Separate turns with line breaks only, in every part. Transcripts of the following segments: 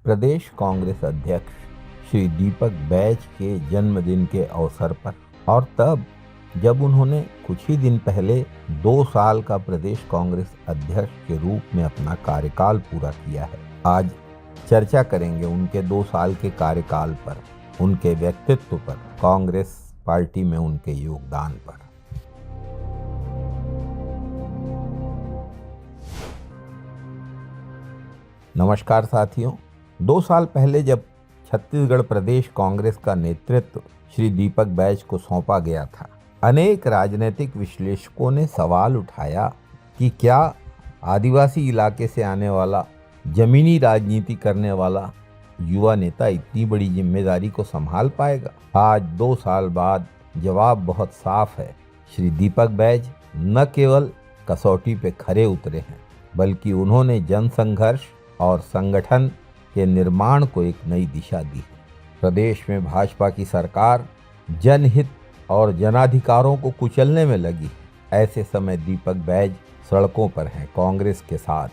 प्रदेश कांग्रेस अध्यक्ष श्री दीपक बैज के जन्मदिन के अवसर पर और तब जब उन्होंने कुछ ही दिन पहले 2 साल का प्रदेश कांग्रेस अध्यक्ष के रूप में अपना कार्यकाल पूरा किया है। आज चर्चा करेंगे उनके 2 साल के कार्यकाल पर, उनके व्यक्तित्व पर, कांग्रेस पार्टी में उनके योगदान पर। नमस्कार साथियों, 2 साल पहले जब छत्तीसगढ़ प्रदेश कांग्रेस का नेतृत्व श्री दीपक बैज को सौंपा गया था, अनेक राजनीतिक विश्लेषकों ने सवाल उठाया कि क्या आदिवासी इलाके से आने वाला, जमीनी राजनीति करने वाला युवा नेता इतनी बड़ी जिम्मेदारी को संभाल पाएगा। आज 2 साल बाद जवाब बहुत साफ है। श्री दीपक बैज न केवल कसौटी पे खरे उतरे हैं, बल्कि उन्होंने जनसंघर्ष और संगठन के निर्माण को एक नई दिशा दी है। प्रदेश में भाजपा की सरकार जनहित और जनाधिकारों को कुचलने में लगी। ऐसे समय दीपक बैज सड़कों पर हैं, कांग्रेस के साथ,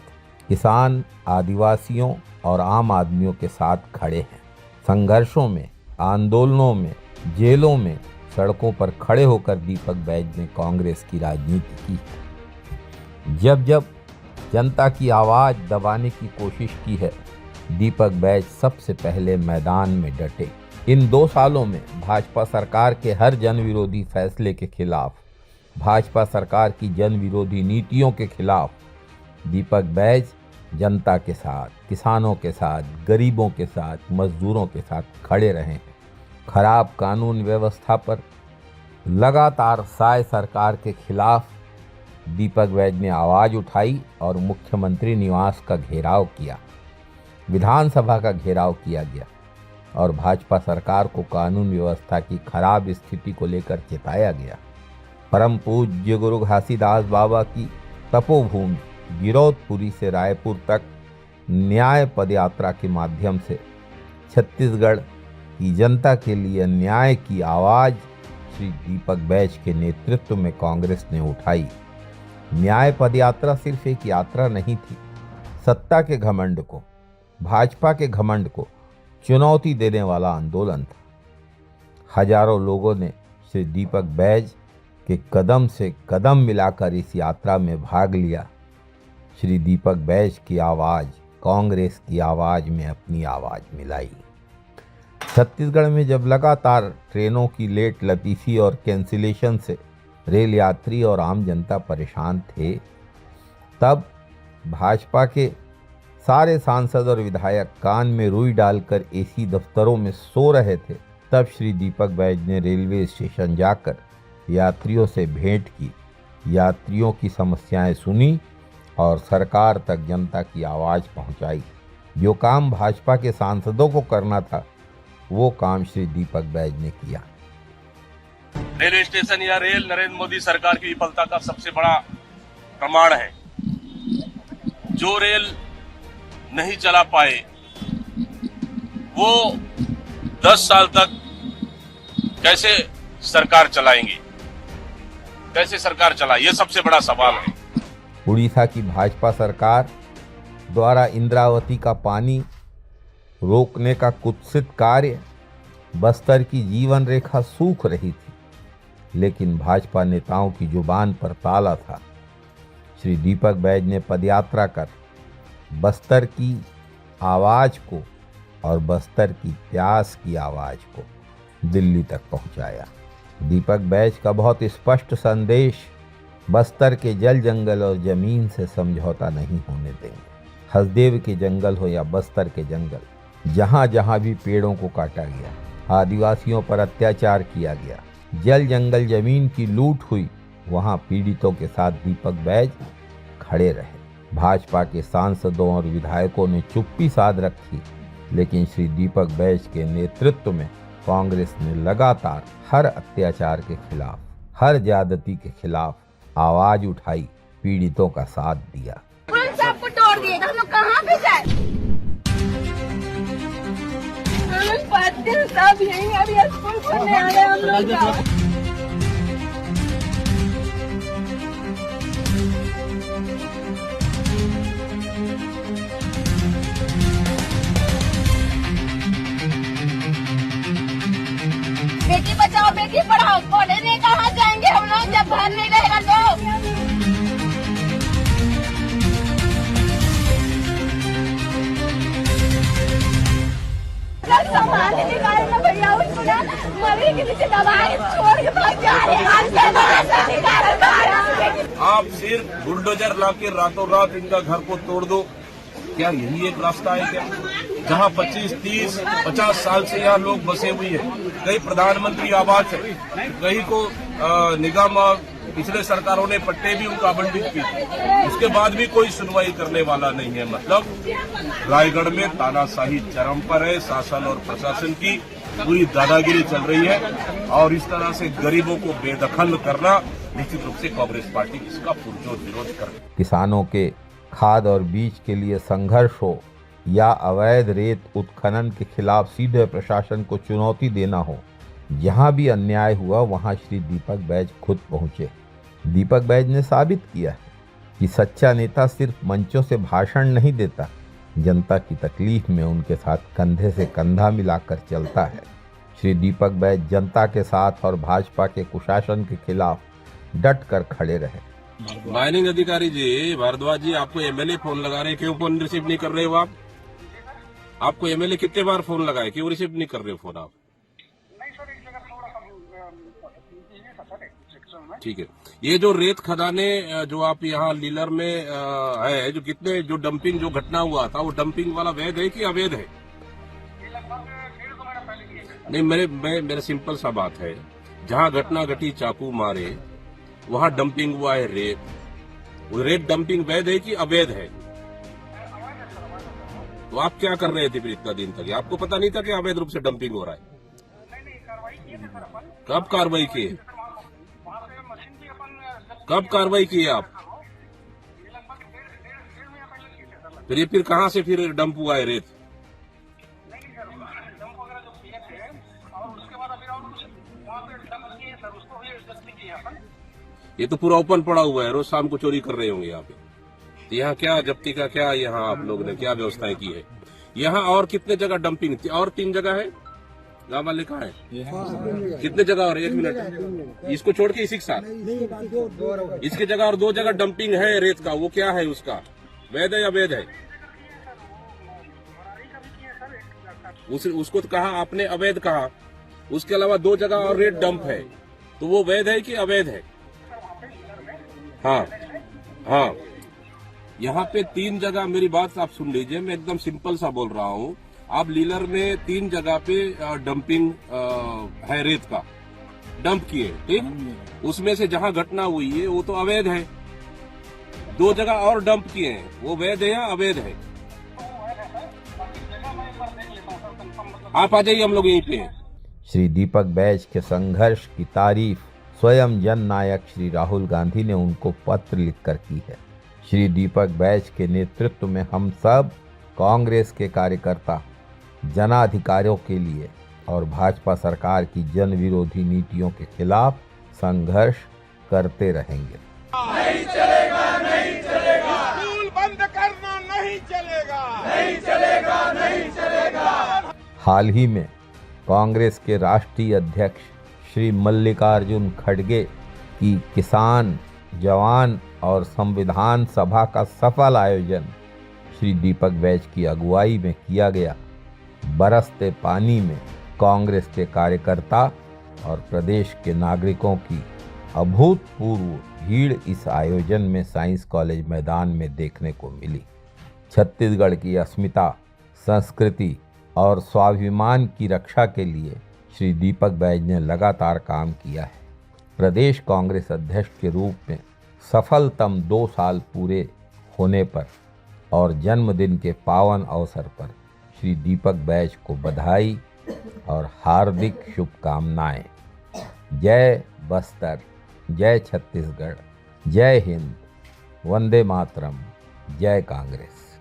किसान, आदिवासियों और आम आदमियों के साथ खड़े हैं। संघर्षों में, आंदोलनों में, जेलों में, सड़कों पर खड़े होकर दीपक बैज ने कांग्रेस की राजनीति की है। जब जब जनता की आवाज़ दबाने की कोशिश की है, दीपक बैज सबसे पहले मैदान में डटे। इन 2 सालों में भाजपा सरकार के हर जन विरोधी फैसले के खिलाफ, भाजपा सरकार की जन विरोधी नीतियों के खिलाफ दीपक बैज जनता के साथ, किसानों के साथ, गरीबों के साथ, मजदूरों के साथ खड़े रहे। खराब कानून व्यवस्था पर लगातार साय सरकार के खिलाफ दीपक बैज ने आवाज़ उठाई और मुख्यमंत्री निवास का घेराव किया, विधानसभा का घेराव किया गया और भाजपा सरकार को कानून व्यवस्था की खराब स्थिति को लेकर चेताया गया। परम पूज्य गुरु घासीदास बाबा की तपोभूमि गिरौदपुरी से रायपुर तक न्याय पदयात्रा के माध्यम से छत्तीसगढ़ की जनता के लिए न्याय की आवाज़ श्री दीपक बैज के नेतृत्व में कांग्रेस ने उठाई। न्याय पदयात्रा सिर्फ एक यात्रा नहीं थी, सत्ता के घमंड को, भाजपा के घमंड को चुनौती देने वाला आंदोलन था। हजारों लोगों ने श्री दीपक बैज के कदम से कदम मिलाकर इस यात्रा में भाग लिया। श्री दीपक बैज की आवाज़, कांग्रेस की आवाज़ में अपनी आवाज़ मिलाई। छत्तीसगढ़ में जब लगातार ट्रेनों की लेट लतीफ़ी और कैंसिलेशन से रेल यात्री और आम जनता परेशान थे, तब भाजपा के सारे सांसद और विधायक कान में रुई डालकर एसी दफ्तरों में सो रहे थे। तब श्री दीपक बैज ने रेलवे स्टेशन जाकर यात्रियों से भेंट की, यात्रियों की समस्याएं सुनी और सरकार तक जनता की आवाज़ पहुंचाई। जो काम भाजपा के सांसदों को करना था, वो काम श्री दीपक बैज ने किया।
रेलवे स्टेशन या रेल नरेंद्र मोदी सरकार की विफलता का सबसे बड़ा प्रमाण है। जो रेल नहीं चला पाए, वो 10 साल तक कैसे सरकार चलाएंगे, कैसे सरकार चलाए, ये सबसे बड़ा सवाल है।
उड़ीसा की भाजपा सरकार द्वारा इंद्रावती का पानी रोकने का कुत्सित कार्य, बस्तर की जीवन रेखा सूख रही थी, लेकिन भाजपा नेताओं की जुबान पर ताला था। श्री दीपक बैज ने पदयात्रा कर बस्तर की आवाज़ को और बस्तर की प्यास की आवाज़ को दिल्ली तक पहुंचाया। दीपक बैज का बहुत स्पष्ट संदेश, बस्तर के जल, जंगल और ज़मीन से समझौता नहीं होने देंगे। हसदेव के जंगल हो या बस्तर के जंगल, जहाँ जहाँ भी पेड़ों को काटा गया, आदिवासियों पर अत्याचार किया गया, जल, जंगल, ज़मीन की लूट हुई, वहाँ पीड़ितों के साथ दीपक बैज खड़े रहे। भाजपा के सांसदों और विधायकों ने चुप्पी साध रखी, लेकिन श्री दीपक बैज के नेतृत्व में कांग्रेस ने लगातार हर अत्याचार के खिलाफ, हर ज्यादती के खिलाफ आवाज उठाई, पीड़ितों का साथ दिया।
पुलिस सबको तोड़ दिए, हम लोग कहाँ पे जाए? हम लोग 5 दिन सब यहीं, अभी स्कूल खोलने आ रहे हम लोग। बेटी बचाओ बेटी पढ़ाओ, पढ़ने कहाँ जाएंगे हम लोग जब घर नहीं रहेगा तो। सामान निकाल ना भैया, उसको ना मरी के नीचे दबाए छोड़ के भाग जा रहे हैं।
आप सिर्फ बुलडोजर लाके रातों रात इनका घर को तोड़ दो, क्या यही एक रास्ता है क्या? जहां 25, 30, 50 साल से यहाँ लोग बसे हुए हैं, कई प्रधानमंत्री आवास है, कहीं को निगम पिछले सरकारों ने पट्टे भी उनको आवंटित किए, उसके बाद भी कोई सुनवाई करने वाला नहीं है। मतलब रायगढ़ में तानाशाही चरम पर है, शासन और प्रशासन की पूरी दादागिरी चल रही है और इस तरह से गरीबों को बेदखल करना निश्चित रूप से कांग्रेस पार्टी इसका पुरजोर विरोध कर रही है।
किसानों के खाद और बीज के लिए संघर्ष हो या अवैध रेत उत्खनन के खिलाफ सीधे प्रशासन को चुनौती देना हो, जहां भी अन्याय हुआ वहां श्री दीपक बैज खुद पहुंचे। दीपक बैज ने साबित किया है कि सच्चा नेता सिर्फ मंचों से भाषण नहीं देता, जनता की तकलीफ में उनके साथ कंधे से कंधा मिलाकर चलता है। श्री दीपक बैज जनता के साथ और भाजपा के कुशासन के खिलाफ डट कर खड़े रहे।
माइनिंग अधिकारी जी, भारद्वाज जी, आपको एमएलए फोन लगा रहे हैं, क्यों फोन रिसीव नहीं कर रहे हो आप? आपको एमएलए कितने बार फोन लगाए, क्यों रिसीव नहीं कर रहे हो फोन आप? ठीक है, ये जो रेत खदाने जो आप यहाँ लीलर में है, जो कितने जो डंपिंग जो घटना हुआ था, वो डंपिंग वाला वैध है कि अवैध है? नहीं, मेरा सिंपल सा बात है, जहाँ घटना घटी चाकू मारे वहाँ डंपिंग हुआ है रेत, वो रेत डंपिंग वैध है कि अवैध है? तो आप क्या कर रहे थे फिर इतना दिन तक? आपको पता नहीं था कि अवैध रूप से डंपिंग हो रहा है? कब कार्रवाई की? कब कार्रवाई की आप? फिर कहाँ से फिर डंप हुआ है रेत? ये तो पूरा ओपन पड़ा हुआ है, रोज शाम को चोरी कर रहे होंगे यहाँ पे। तो यहाँ क्या जब्ती का क्या, यहाँ आप लोगों ने क्या व्यवस्थाएं की है? यहाँ और कितने जगह डंपिंग थी? और 3 जगह है, गाँव वाले कहाँ है? कितने जगह और? 1 मिनट, इसको छोड़ के इसी के साथ इसकी जगह और 2 जगह डंपिंग है रेत का, वो क्या है? उसका वैध है या अवैध है? उसको तो कहा आपने अवैध कहा, उसके अलावा 2 जगह और रेत डंप है, तो वो वैध है कि अवैध है? हाँ हाँ, यहाँ पे 3 जगह, मेरी बात आप सुन लीजिए, मैं एकदम सिंपल सा बोल रहा हूँ। आप लीलर में 3 जगह पे डंपिंग है, रेत का डंप किए, ठीक? उसमें से जहाँ घटना हुई है वो तो अवैध है। 2 जगह और डंप किए हैं, वो वैध है या अवैध है? आप आ जाइए, हम लोग यहीं पे हैं।
श्री दीपक बैज के संघर्ष की तारीफ स्वयं जन नायक श्री राहुल गांधी ने उनको पत्र लिखकर की है। श्री दीपक बैज के नेतृत्व में हम सब कांग्रेस के कार्यकर्ता जनाधिकारों के लिए और भाजपा सरकार की जन विरोधी नीतियों के खिलाफ संघर्ष करते रहेंगे।
नहीं चलेगा, नहीं चलेगा, स्कूल बंद करना नहीं चलेगा, नहीं चलेगा, नहीं चलेगा।
हाल ही में कांग्रेस के राष्ट्रीय अध्यक्ष श्री मल्लिकार्जुन खड़गे की किसान, जवान और संविधान सभा का सफल आयोजन श्री दीपक बैज की अगुवाई में किया गया। बरसते पानी में कांग्रेस के कार्यकर्ता और प्रदेश के नागरिकों की अभूतपूर्व भीड़ इस आयोजन में साइंस कॉलेज मैदान में देखने को मिली। छत्तीसगढ़ की अस्मिता, संस्कृति और स्वाभिमान की रक्षा के लिए श्री दीपक बैज ने लगातार काम किया है। प्रदेश कांग्रेस अध्यक्ष के रूप में सफलतम 2 साल पूरे होने पर और जन्मदिन के पावन अवसर पर श्री दीपक बैज को बधाई और हार्दिक शुभकामनाएं। जय बस्तर, जय छत्तीसगढ़, जय हिंद, वंदे मातरम, जय कांग्रेस।